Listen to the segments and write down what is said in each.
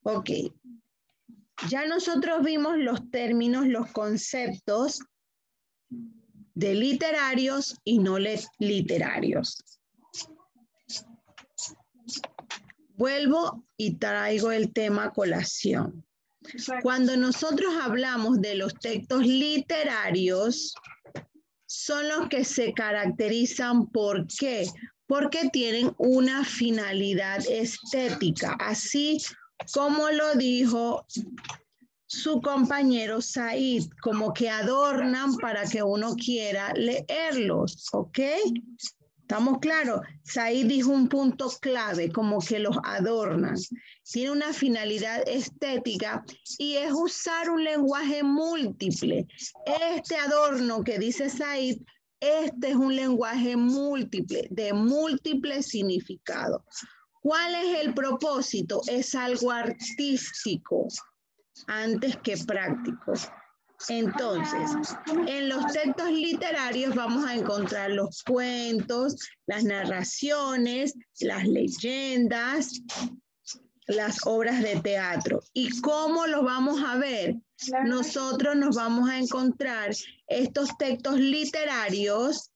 Ok. Ya nosotros vimos los términos, los conceptos de literarios y no literarios. Vuelvo y traigo el tema a colación. Cuando nosotros hablamos de los textos literarios, son los que se caracterizan ¿por qué? Porque tienen una finalidad estética, así como lo dijo su compañero Said, como que adornan para que uno quiera leerlos, ¿ok? ¿Estamos claros? Said dijo un punto clave, como que los adornan. Tiene una finalidad estética y es usar un lenguaje múltiple. Este adorno que dice Said, este es un lenguaje múltiple, de múltiple significado. ¿Cuál es el propósito? Es algo artístico antes que práctico. Entonces, en los textos literarios vamos a encontrar los cuentos, las narraciones, las leyendas, las obras de teatro. ¿Y cómo los vamos a ver? Nosotros nos vamos a encontrar estos textos literarios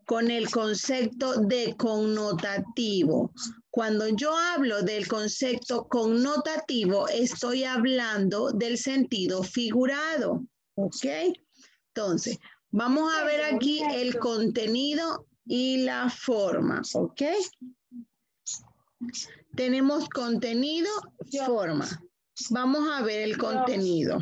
con el concepto de connotativo. Cuando yo hablo del concepto connotativo, estoy hablando del sentido figurado. ¿Ok? Entonces, vamos a ver aquí el contenido y la forma. ¿Ok? Tenemos contenido, forma. Vamos a ver el contenido.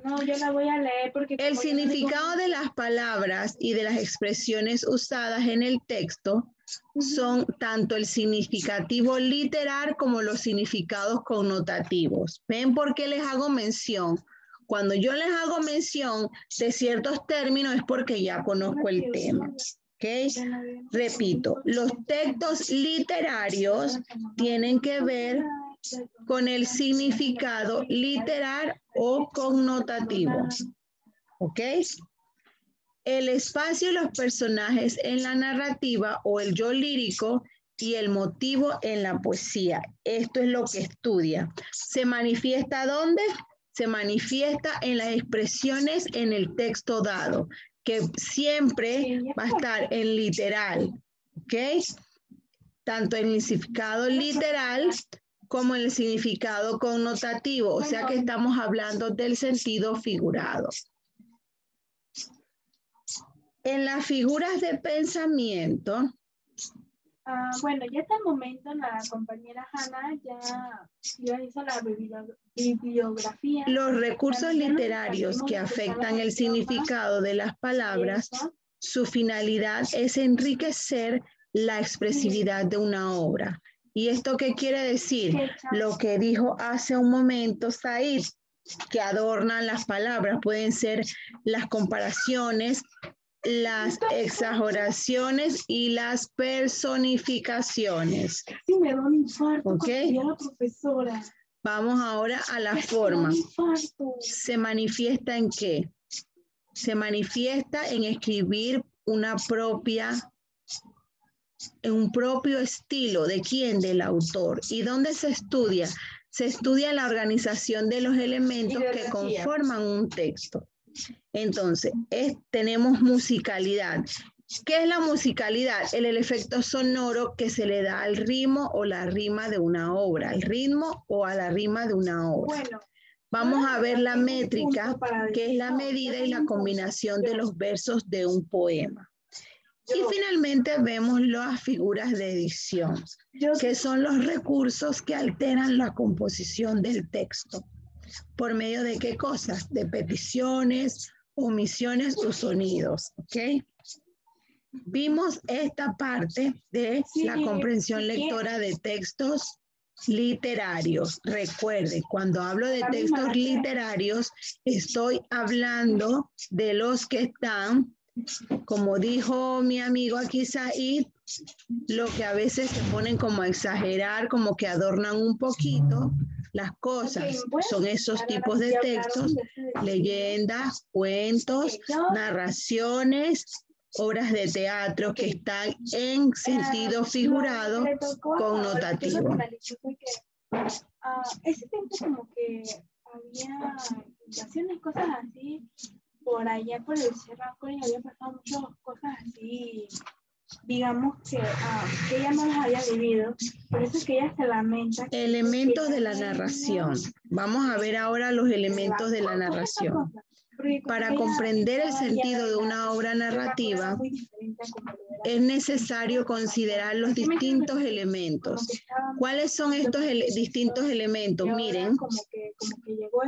No, yo la voy a leer porque... El significado de las palabras y de las expresiones usadas en el texto son tanto el significativo literal como los significados connotativos. ¿Ven por qué les hago mención? Cuando yo les hago mención de ciertos términos es porque ya conozco el tema. ¿Okay? Repito, los textos literarios tienen que ver con el significado literal o connotativo. ¿Ok? El espacio y los personajes en la narrativa o el yo lírico y el motivo en la poesía. Esto es lo que estudia. ¿Se manifiesta dónde? Se manifiesta en las expresiones en el texto dado, que siempre va a estar en literal, ¿ok? Tanto en el significado literal como en el significado connotativo, o sea que estamos hablando del sentido figurado. En las figuras de pensamiento. Bueno, ya hasta el momento la compañera Hanna ya hizo la bibliografía. Los recursos literarios que afectan el significado de las palabras, su finalidad es enriquecer la expresividad de una obra. ¿Y esto qué quiere decir? Lo que dijo hace un momento Said, que adornan las palabras, pueden ser las comparaciones, las exageraciones y las personificaciones. Sí, me da un infarto. ¿Ok? La profesora. Vamos ahora a la forma. ¿Se manifiesta en qué? Se manifiesta en escribir un propio estilo. ¿De quién? Del autor. ¿Y dónde se estudia? Se estudia la organización de los elementos que conforman un texto. Entonces, tenemos musicalidad. ¿Qué es la musicalidad? El efecto sonoro que se le da al ritmo o la rima de una obra, al ritmo o a la rima de una obra. Bueno, vamos a ver la métrica, que es la medida y la combinación de los versos de un poema. Y finalmente vemos las figuras de edición, que son los recursos que alteran la composición del texto. ¿Por medio de qué cosas? De peticiones, omisiones o sonidos, ¿ok? Vimos esta parte de la comprensión lectora de textos literarios. Recuerde, cuando hablo de textos literarios, estoy hablando de los que están, como dijo mi amigo aquí Said, lo que a veces se ponen como a exagerar, como que adornan un poquito las cosas. Son esos tipos de textos, leyendas, cuentos, narraciones, obras de teatro que están en sentido figurado connotativo. ese tiempo como que había inundaciones, cosas así, por allá por el Cerro y había pasado muchas cosas así, digamos que ella no las había vivido, por eso es que ella se lamenta. Elementos de la narración. Vamos a ver ahora los elementos de la narración. Para comprender el sentido de una obra narrativa, es necesario considerar los distintos elementos. ¿Cuáles son estos distintos elementos? Miren,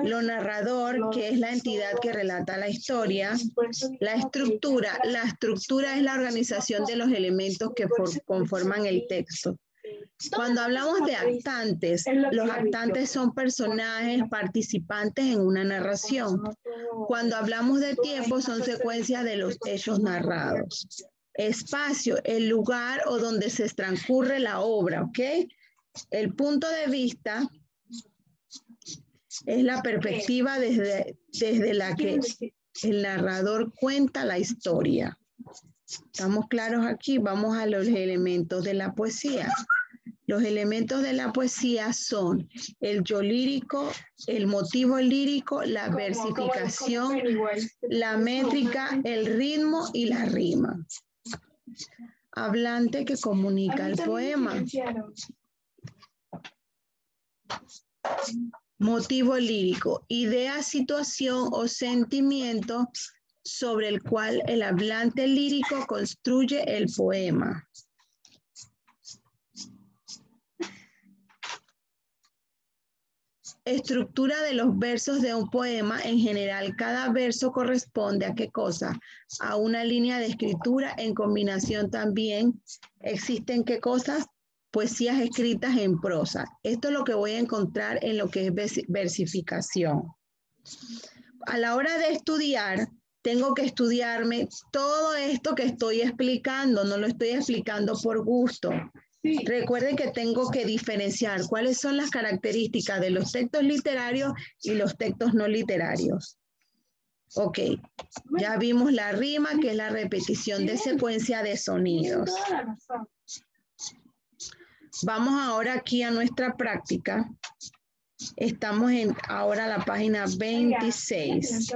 lo narrador, que es la entidad que relata la historia. La estructura es la organización de los elementos que conforman el texto. Cuando hablamos de actantes, los actantes son personajes participantes en una narración. Cuando hablamos de tiempo, son secuencias de los hechos narrados. Espacio, el lugar o donde se transcurre la obra, ¿ok? El punto de vista es la perspectiva desde la que el narrador cuenta la historia. ¿Estamos claros aquí? Vamos a los elementos de la poesía. Los elementos de la poesía son el yo lírico, el motivo lírico, la versificación, la métrica, el ritmo y la rima. Hablante que comunica el poema. Motivo lírico, idea, situación o sentimiento sobre el cual el hablante lírico construye el poema. Estructura de los versos de un poema. En general, cada verso corresponde a ¿qué cosa? A una línea de escritura. En combinación también existen ¿qué cosas? Poesías escritas en prosa. Esto es lo que voy a encontrar en lo que es versificación. A la hora de estudiar, tengo que estudiarme todo esto que estoy explicando. No lo estoy explicando por gusto. Sí. Recuerden que tengo que diferenciar cuáles son las características de los textos literarios y los textos no literarios. Ok, ya vimos la rima, que es la repetición de secuencia de sonidos. Vamos ahora aquí a nuestra práctica. Estamos en ahora la página 26.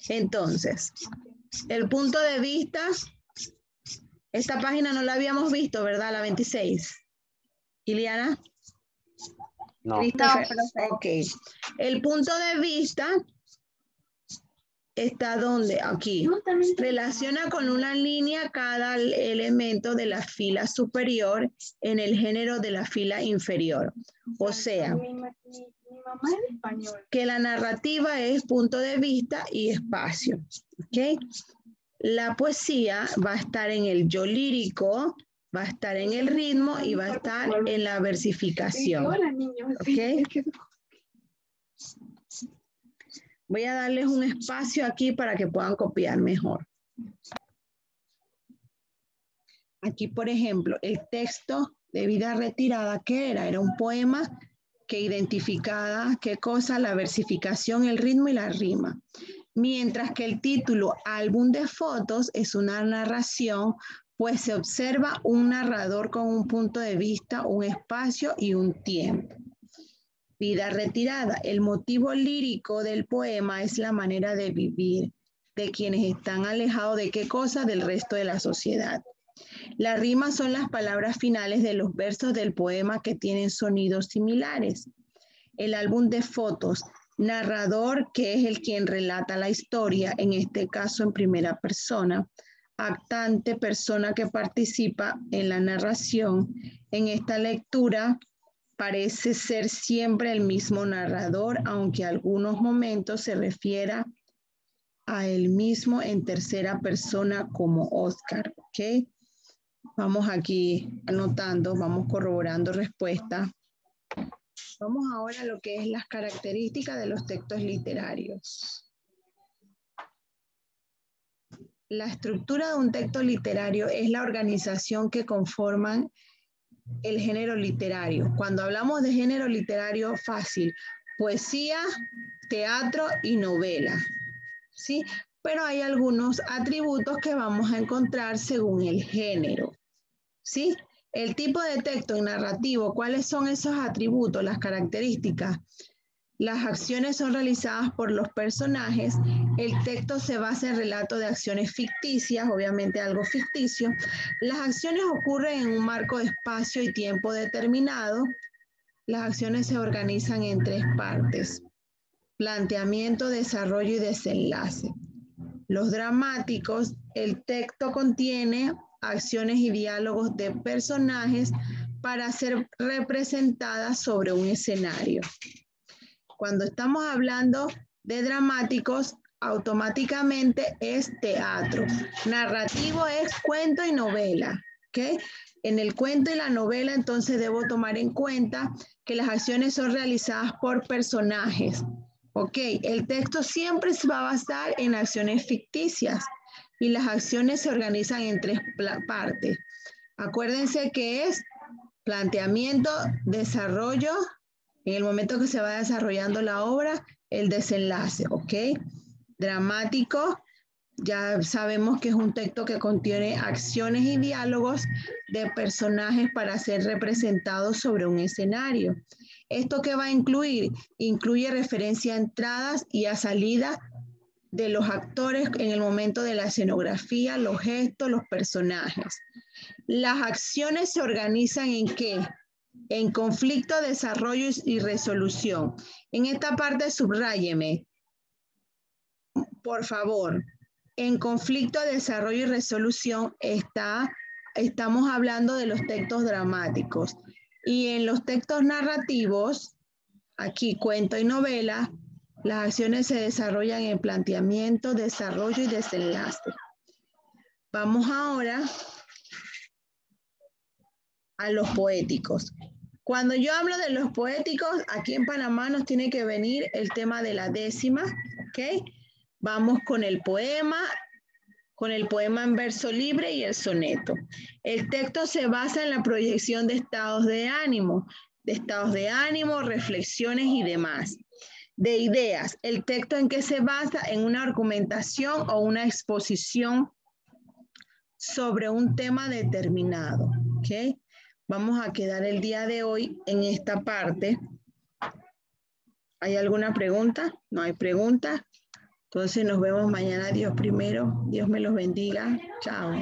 Entonces, el punto de vista... Esta página no la habíamos visto, ¿verdad? La 26. ¿Iliana? No. Ok. El punto de vista está ¿dónde? Aquí. Relaciona con una línea cada elemento de la fila superior en el género de la fila inferior. O sea, mi mamá es español. Que la narrativa es punto de vista y espacio. ¿Ok? La poesía va a estar en el yo lírico, va a estar en el ritmo y va a estar en la versificación. ¿Okay? Voy a darles un espacio aquí para que puedan copiar mejor. Aquí, por ejemplo, el texto de Vida Retirada, ¿qué era? Era un poema que identificaba qué cosa, la versificación, el ritmo y la rima. Mientras que el título Álbum de fotos es una narración, pues se observa un narrador con un punto de vista, un espacio y un tiempo. Vida Retirada. El motivo lírico del poema es la manera de vivir de quienes están alejados de qué cosa, del resto de la sociedad. Las rimas son las palabras finales de los versos del poema que tienen sonidos similares. El álbum de fotos. Narrador, que es el quien relata la historia, en este caso en primera persona. Actante, persona que participa en la narración. En esta lectura parece ser siempre el mismo narrador, aunque en algunos momentos se refiera a él mismo en tercera persona como Oscar. ¿Ok? Vamos aquí anotando, vamos corroborando respuesta. Vamos ahora a lo que es las características de los textos literarios. La estructura de un texto literario es la organización que conforman el género literario. Cuando hablamos de género literario, fácil, poesía, teatro y novela, ¿sí? Pero hay algunos atributos que vamos a encontrar según el género, ¿sí? El tipo de texto en narrativo, ¿cuáles son esos atributos, las características? Las acciones son realizadas por los personajes, el texto se basa en relatos de acciones ficticias, obviamente algo ficticio. Las acciones ocurren en un marco de espacio y tiempo determinado. Las acciones se organizan en 3 partes: planteamiento, desarrollo y desenlace. Los dramáticos, el texto contiene acciones y diálogos de personajes para ser representadas sobre un escenario. Cuando estamos hablando de dramáticos, automáticamente es teatro. Narrativo es cuento y novela, ¿ok? En el cuento y la novela, entonces debo tomar en cuenta que las acciones son realizadas por personajes, ¿ok? El texto siempre se va a basar en acciones ficticias y las acciones se organizan en 3 partes. Acuérdense que es planteamiento, desarrollo, en el momento que se va desarrollando la obra, el desenlace, ¿ok? Dramático, ya sabemos que es un texto que contiene acciones y diálogos de personajes para ser representados sobre un escenario. ¿Esto qué va a incluir? Incluye referencia a entradas y a salida de los actores en el momento de la escenografía, los gestos, los personajes. Las acciones se organizan ¿en qué? En conflicto, desarrollo y resolución. En esta parte subráyeme, por favor. En conflicto, desarrollo y resolución estamos hablando de los textos dramáticos. Y en los textos narrativos, aquí cuento y novela, las acciones se desarrollan en planteamiento, desarrollo y desenlace. Vamos ahora a los poéticos. Cuando yo hablo de los poéticos, aquí en Panamá nos tiene que venir el tema de la décima, ¿ok? Vamos con el poema en verso libre y el soneto. El texto se basa en la proyección de estados de ánimo, reflexiones y demás. De ideas, el texto en que se basa en una argumentación o una exposición sobre un tema determinado, ¿ok? Vamos a quedar el día de hoy en esta parte. ¿Hay alguna pregunta? No hay pregunta. Entonces nos vemos mañana, Dios primero. Dios me los bendiga. Chao.